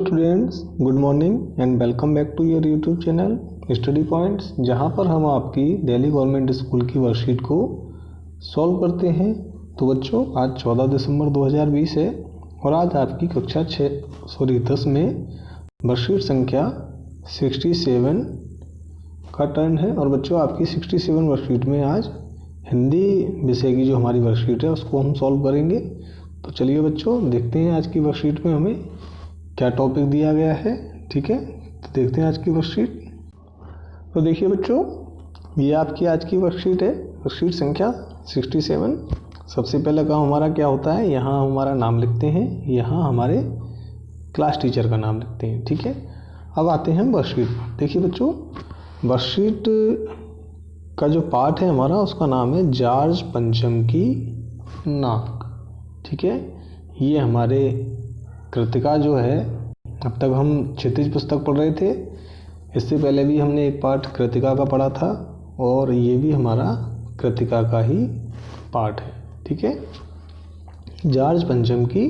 Students, good morning and welcome back to your YouTube channel Study Points, जहां पर हम आपकी दिल्ली गवर्नमेंट स्कूल की वर्कशीट को सॉल्व करते हैं। तो बच्चों, आज 14 दिसंबर 2020 है और आज आपकी कक्षा 10 में वर्कशीट संख्या 67 का टर्न है। और बच्चों, आपकी 67 वर्कशीट में आज हिंदी विषय की जो हमारी वर्कशीट है उसको हम सॉल्व करेंगे। तो चलिए बच्चों, देखते हैं आज की वर्कशीट में हमें क्या टॉपिक दिया गया है। ठीक है, तो देखते हैं आज की वर्कशीट। तो देखिए बच्चों, ये आपकी आज की वर्कशीट है, वर्कशीट संख्या 67। सबसे पहला काम हमारा क्या होता है, यहाँ हमारा नाम लिखते हैं, यहाँ हमारे क्लास टीचर का नाम लिखते हैं। ठीक है, अब आते हैं हम वर्कशीट पर। देखिए बच्चों, वर्कशीट का जो पार्ट है हमारा, उसका नाम है जॉर्ज पंचम की नाक। ठीक है, ये हमारे कृतिका जो है, अब तक हम क्षितिज पुस्तक पढ़ रहे थे, इससे पहले भी हमने एक पार्ट कृतिका का पढ़ा था और ये भी हमारा कृतिका का ही पार्ट है। ठीक है, जॉर्ज पंचम की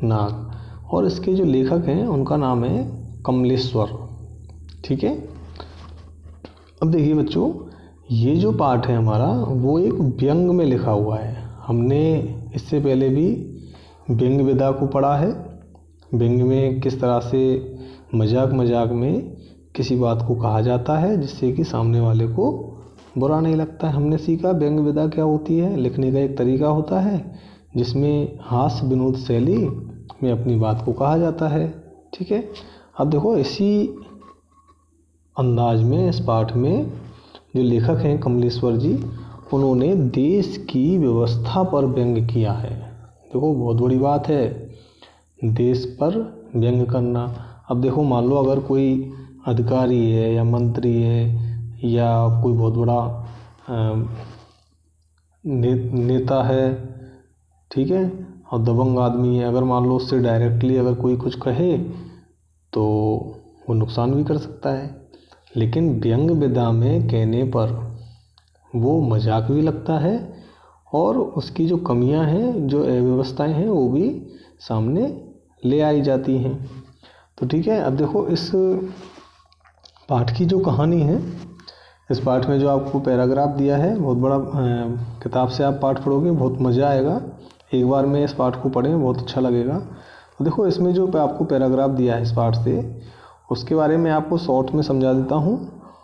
नाक, और इसके जो लेखक हैं उनका नाम है कमलेश्वर। ठीक है, अब देखिए बच्चों, ये जो पार्ट है हमारा वो एक व्यंग में लिखा हुआ है। हमने इससे पहले भी व्यंग विधा को पढ़ा है। व्यंग में किस तरह से मजाक में किसी बात को कहा जाता है जिससे कि सामने वाले को बुरा नहीं लगता है। हमने सीखा व्यंग विधा क्या होती है। लिखने का एक तरीका होता है जिसमें हास्य विनोद शैली में अपनी बात को कहा जाता है। ठीक है, अब देखो, इसी अंदाज में इस पाठ में जो लेखक हैं कमलेश्वर जी, उन्होंने देश की व्यवस्था पर व्यंग किया है। देखो, बहुत बड़ी बात है देश पर व्यंग करना। अब देखो, मान लो अगर कोई अधिकारी है या मंत्री है या कोई बहुत बड़ा नेता है, ठीक है, और दबंग आदमी है, अगर मान लो उससे डायरेक्टली अगर कोई कुछ कहे तो वो नुकसान भी कर सकता है। लेकिन व्यंग विधा में कहने पर वो मजाक भी लगता है और उसकी जो कमियां हैं, जो अव्यवस्थाएं हैं, वो भी सामने ले आई जाती हैं। तो ठीक है, अब देखो, इस पाठ की जो कहानी है, इस पाठ में जो आपको पैराग्राफ दिया है, बहुत बड़ा किताब से आप पाठ पढ़ोगे, बहुत मज़ा आएगा। एक बार में इस पाठ को पढ़ें, बहुत अच्छा लगेगा। तो देखो, इसमें जो आपको पैराग्राफ दिया है इस पाठ से, उसके बारे में आपको शॉर्ट में समझा देता हूँ,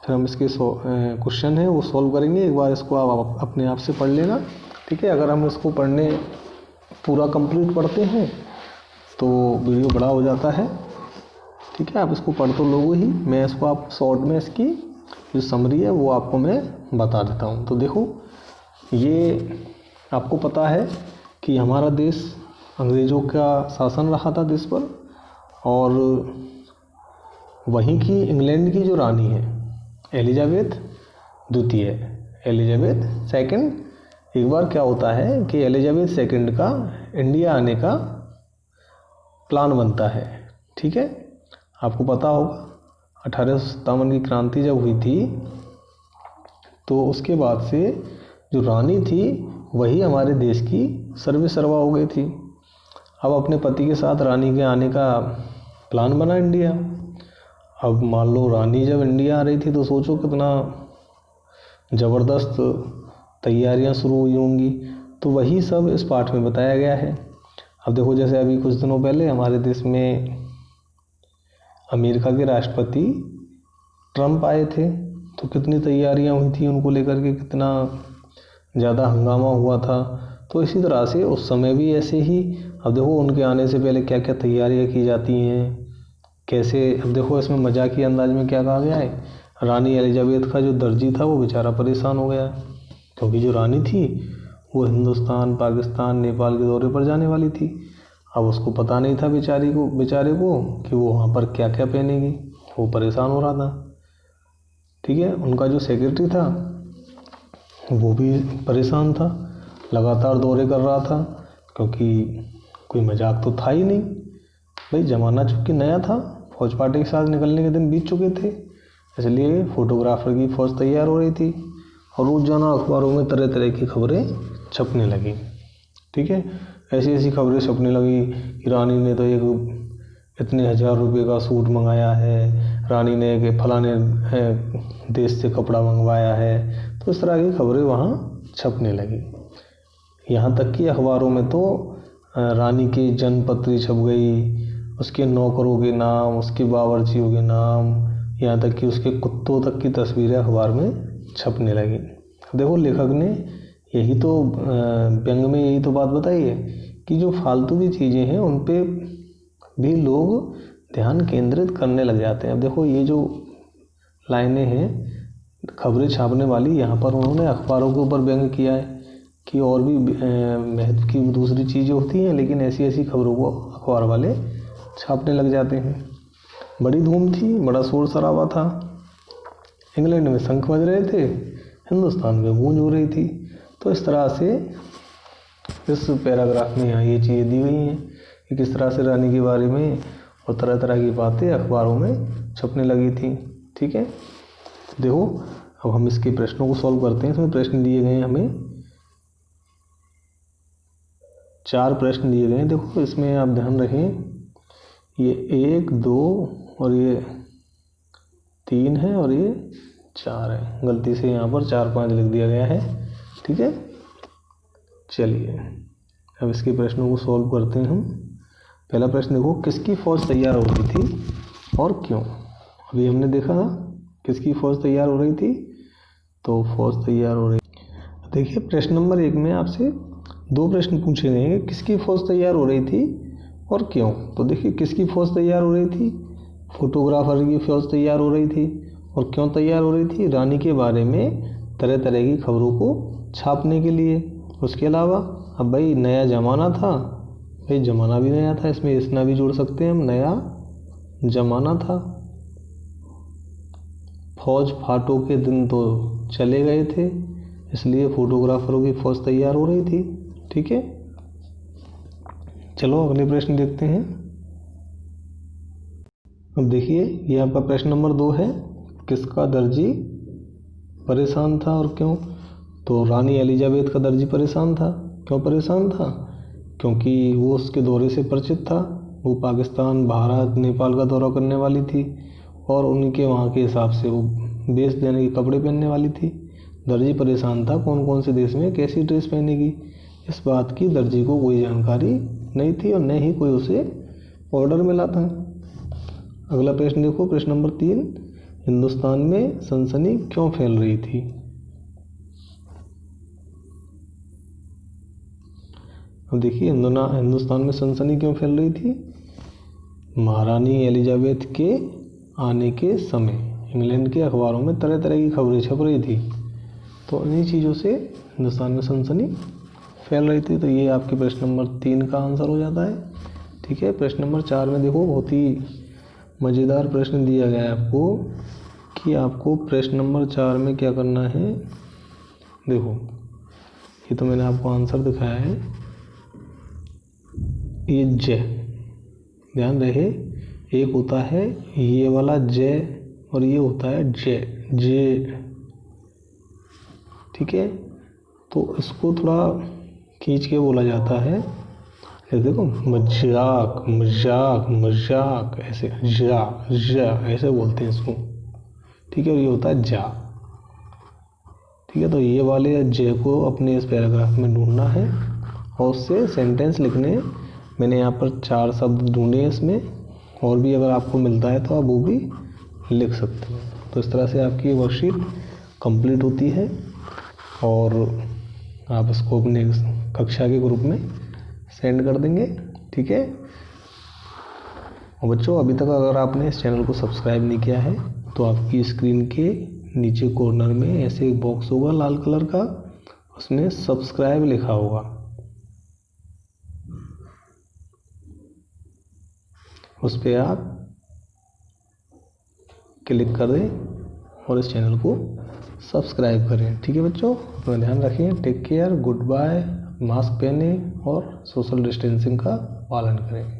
फिर हम इसके क्वेश्चन हैं वो सॉल्व करेंगे। एक बार इसको आप अपने आप से पढ़ लेना। ठीक है, अगर हम इसको पढ़ने पूरा कंप्लीट पढ़ते हैं तो वीडियो बड़ा हो जाता है। ठीक है, आप इसको पढ़ तो लोगे ही, मैं इसको आप शॉर्ट में इसकी जो समरी है वो आपको मैं बता देता हूँ। तो देखो, ये आपको पता है कि हमारा देश अंग्रेज़ों का शासन रहा था देश पर, और वहीं की इंग्लैंड की जो रानी है एलिजाबेथ द्वितीय, एलिजाबेथ सेकंड, एक बार क्या होता है कि एलिजाबेथ सेकंड का इंडिया आने का प्लान बनता है। ठीक है, आपको पता होगा 1857 की क्रांति जब हुई थी तो उसके बाद से जो रानी थी वही हमारे देश की सर्वेसर्वा हो गई थी। अब अपने पति के साथ रानी के आने का प्लान बना इंडिया। अब मान लो रानी जब इंडिया आ रही थी तो सोचो कितना ज़बरदस्त तैयारियां शुरू हुई होंगी। तो वही सब इस पाठ में बताया गया है। अब देखो, जैसे अभी कुछ दिनों पहले हमारे देश में अमेरिका के राष्ट्रपति ट्रम्प आए थे, तो कितनी तैयारियां हुई थी उनको लेकर के, कितना ज़्यादा हंगामा हुआ था। तो इसी तरह से उस समय भी ऐसे ही, अब देखो उनके आने से पहले क्या क्या तैयारियां की जाती हैं, कैसे। अब देखो, इसमें मजाकी अंदाज में क्या कहा गया है, रानी एलिजाबेथ का जो दर्जी था वो बेचारा परेशान हो गया, क्योंकि जो रानी थी वो हिंदुस्तान, पाकिस्तान, नेपाल के दौरे पर जाने वाली थी। अब उसको पता नहीं था बेचारे को कि वो वहाँ पर क्या क्या पहनेगी, वो परेशान हो रहा था। ठीक है, उनका जो सेक्रेटरी था वो भी परेशान था, लगातार दौरे कर रहा था, क्योंकि कोई मजाक तो था ही नहीं भाई, ज़माना चूँकि नया था, फौज पार्टी के साथ निकलने के दिन बीत चुके थे, इसलिए फोटोग्राफर की फौज तैयार हो रही थी और रोज़ाना अखबारों में तरह तरह की खबरें छपने लगी। ठीक है, ऐसी ऐसी खबरें छपने लगी कि रानी ने तो एक इतने हज़ार रुपये का सूट मंगाया है, रानी ने के फलाने देश से कपड़ा मंगवाया है। तो इस तरह की खबरें वहाँ छपने लगी। यहाँ तक कि अखबारों में तो रानी की जन्मपत्री छप गई, उसके नौकरों के नाम, उसके बावर्चियों के नाम, यहाँ तक कि उसके कुत्तों तक की तस्वीरें अखबार में छपने लगी। देखो लेखक ने यही तो व्यंग में यही तो बात बताई है कि जो फालतू की चीज़ें हैं उन पे भी लोग ध्यान केंद्रित करने लग जाते हैं। अब देखो ये जो लाइनें हैं खबरें छापने वाली, यहाँ पर उन्होंने अखबारों के ऊपर व्यंग किया है कि और भी महत्व की दूसरी चीज़ें होती हैं, लेकिन ऐसी ऐसी खबरों को अखबार वाले छापने लग जाते हैं। बड़ी धूम थी, बड़ा शोर शराबा था। इंग्लैंड में शंख बज रहे थे, हिंदुस्तान में गूंज हो रही थी। तो इस तरह से इस पैराग्राफ में यहाँ ये चीज़ें दी गई हैं कि किस तरह से रानी के बारे में और तरह तरह की बातें अखबारों में छपने लगी थी। ठीक है, देखो अब हम इसके प्रश्नों को सॉल्व करते हैं। इसमें प्रश्न दिए गए हैं, हमें 4 प्रश्न दिए गए हैं। देखो इसमें आप ध्यान रखें, ये 1 2 और ये 3 है और ये 4 है। गलती से यहाँ पर 4 5 लिख दिया गया है। ठीक है, चलिए अब इसके प्रश्नों को सॉल्व करते हैं हम। पहला प्रश्न देखो, किसकी फौज तैयार हो रही थी और क्यों? अभी हमने देखा किसकी फौज तैयार हो रही थी, तो फौज तैयार हो रही। देखिए प्रश्न नंबर 1 में आपसे 2 प्रश्न पूछे गए हैं, किसकी फौज तैयार हो रही थी और क्यों। तो देखिए किसकी फौज तैयार हो रही थी, फोटोग्राफर की फौज तैयार हो रही थी। और क्यों तैयार हो रही थी, रानी के बारे में तरह तरह की खबरों को छापने के लिए। उसके अलावा अब भाई नया ज़माना था, भाई ज़माना भी नया था, इसमें इसना भी जोड़ सकते हैं हम, नया ज़माना था। फौज फाटों के दिन तो चले गए थे, इसलिए फोटोग्राफरों की फौज तैयार हो रही थी। ठीक है, चलो अगले प्रश्न देखते हैं। अब देखिए ये आपका प्रश्न नंबर 2 है, किसका दर्जी परेशान था और क्यों। तो रानी एलिजाबेथ का दर्जी परेशान था। क्यों परेशान था, क्योंकि वो उसके दौरे से परिचित था। वो पाकिस्तान, भारत, नेपाल का दौरा करने वाली थी और उनके वहाँ के हिसाब से वो वेश देने के कपड़े पहनने वाली थी। दर्जी परेशान था कौन कौन से देश में कैसी ड्रेस पहनेगी, इस बात की दर्जी को कोई जानकारी नहीं थी और न ही कोई उसे ऑर्डर मिला था। अगला प्रश्न देखो, प्रश्न नंबर 3, हिंदुस्तान में सनसनी क्यों फैल रही थी। अब देखिए हिंदुस्तान में सनसनी क्यों फैल रही थी, महारानी एलिजाबेथ के आने के समय इंग्लैंड के अखबारों में तरह तरह की खबरें छप रही थी, तो इन्हीं चीज़ों से हिंदुस्तान में सनसनी फैल रही थी। तो ये आपके प्रश्न नंबर 3 का आंसर हो जाता है। ठीक है, प्रश्न नंबर 4 में देखो बहुत ही मज़ेदार प्रश्न दिया गया है आपको कि आपको प्रश्न नंबर 4 में क्या करना है। देखो ये तो मैंने आपको आंसर दिखाया है, ये जय, ध्यान रहे एक होता है ये वाला जय और ये होता है जय जे। ठीक है, तो इसको थोड़ा खींच के बोला जाता है। ये देखो मजाक मजाक मजाक, ऐसे जा जा ऐसे बोलते हैं इसको। ठीक है, और ये होता है जा। ठीक है, तो ये वाले जे को अपने इस पैराग्राफ में ढूंढना है और उससे सेंटेंस लिखने। मैंने यहाँ पर 4 शब्द ढूंढे हैं इसमें, और भी अगर आपको मिलता है तो आप वो भी लिख सकते हैं। तो इस तरह से आपकी वर्कशीट कंप्लीट होती है और आप इसको अपने कक्षा के ग्रुप में सेंड कर देंगे। ठीक है, और बच्चों अभी तक अगर आपने इस चैनल को सब्सक्राइब नहीं किया है तो आपकी स्क्रीन के नीचे कॉर्नर में ऐसे एक बॉक्स होगा लाल कलर का, उसमें सब्सक्राइब लिखा होगा, उस पर आप क्लिक कर दें और इस चैनल को सब्सक्राइब करें। ठीक है बच्चों, अपना ध्यान रखें, take care, goodbye, mask पहनें और सोशल डिस्टेंसिंग का पालन करें।